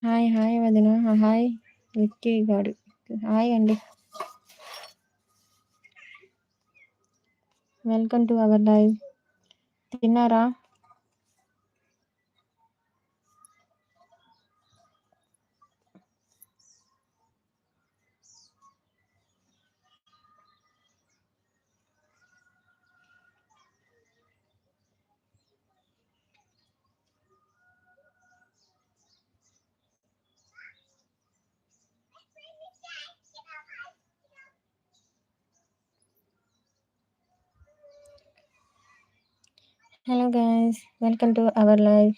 Hi. Hi వదిన. Hi Vicky గారు. Hi అండి. Welcome to our live. తిన్నారా? Hello guys, welcome to our live.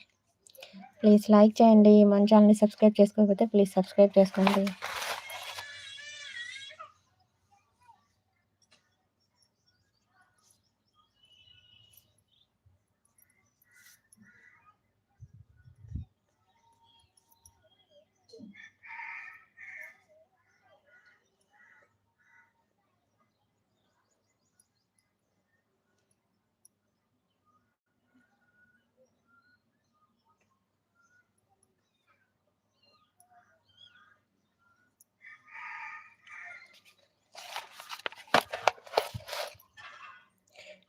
Please like చేయండి. మన ఛానల్ని సబ్స్క్రైబ్ చేసుకోకపోతే ప్లీజ్ సబ్స్క్రైబ్ చేసుకోండి.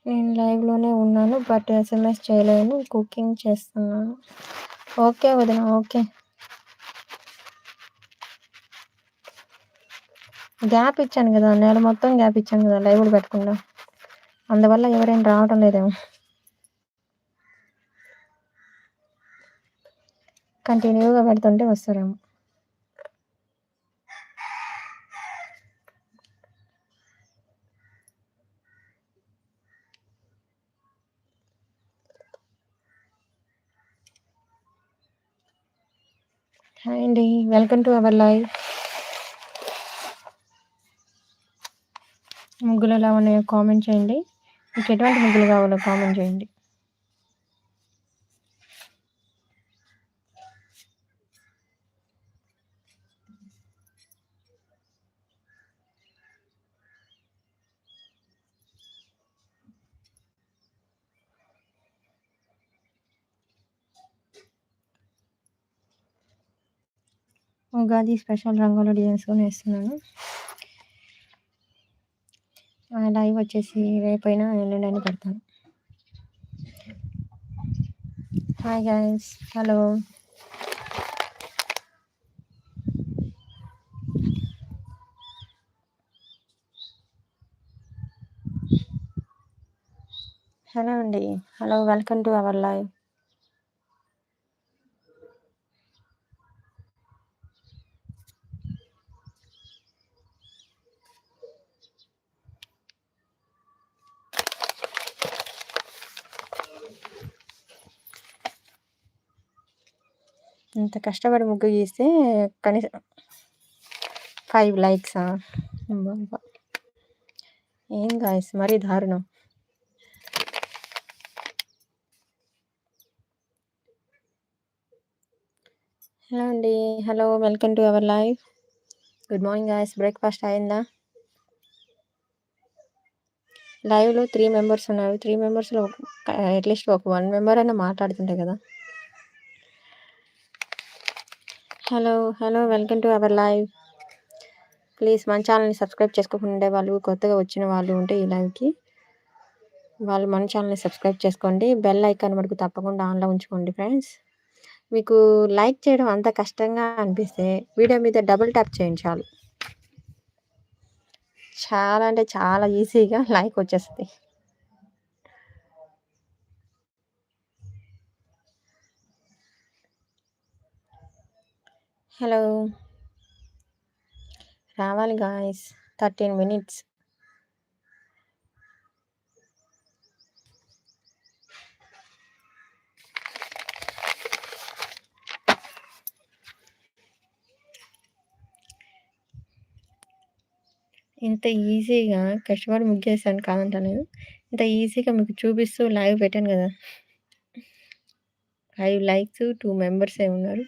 నేను లైవ్లోనే ఉన్నాను, బట్ ఎస్ఎంఎస్ చేయలేను. కుకింగ్ చేస్తున్నాను. ఓకే వదిన, ఓకే. గ్యాప్ ఇచ్చాను కదా, నెల మొత్తం గ్యాప్ ఇచ్చాను కదా లైవ్ కూడా పెట్టకుండా. అందువల్ల ఎవరైనా రావటం లేదేమో. కంటిన్యూగా పెడుతుంటే వస్తారేమో. హాయ్ అండి, వెల్కమ్ టు అవర్ లైవ్. ముగ్గులు ఎలా ఉన్నాయో కామెంట్ చేయండి. మీకు ఎటువంటి ముగ్గులు కావాలో కామెంట్ చేయండి. ఉగాది స్పెషల్ రంగుల డిజైన్స్తో వేస్తున్నాను. లైవ్ వచ్చేసి రేపైనా ఎల్లుండైనా పెడతాను. Hi guys, hello. హలో అండి, hello, welcome to our live. ఇంత కష్టపడి ముగ్గు గీస్తే కనీసం 5 లైక్సా? ఏం గాయస్, మరీ దారుణం. హలో అండి, hello, welcome to our live. Good morning guys. Breakfast అయిందా? లైవ్లో 3 మెంబర్స్ ఉన్నారు. 3 మెంబర్స్లో అట్లీస్ట్ ఒక 1 మెంబర్ అయినా మాట్లాడుతుంటే కదా. Hello, hello, welcome to our live. Please మన ఛానల్ని సబ్స్క్రైబ్ చేసుకోకుండా వాళ్ళు, కొత్తగా వచ్చిన వాళ్ళు ఉంటే ఈ లైవ్కి వాళ్ళు మన ఛానల్ని సబ్స్క్రైబ్ చేసుకోండి. బెల్ ఐకాన్ వరకు తప్పకుండా ఆన్లో ఉంచుకోండి ఫ్రెండ్స్. మీకు లైక్ చేయడం అంత కష్టంగా అనిపిస్తే వీడియో మీద డబుల్ ట్యాప్ చేయండి చాలు. చాలా అంటే చాలా ఈజీగా లైక్ వచ్చేస్తుంది. హలో, రావాలి గాయస్. 13 minutes. ఇంత ఈజీగా కష్టపడి ముగ్గేసాను కాదంటలేదు. ఇంత ఈజీగా మీకు చూపిస్తూ లైవ్ పెట్టాను కదా. 5 లైక్స్ 2 మెంబర్సే ఉన్నారు.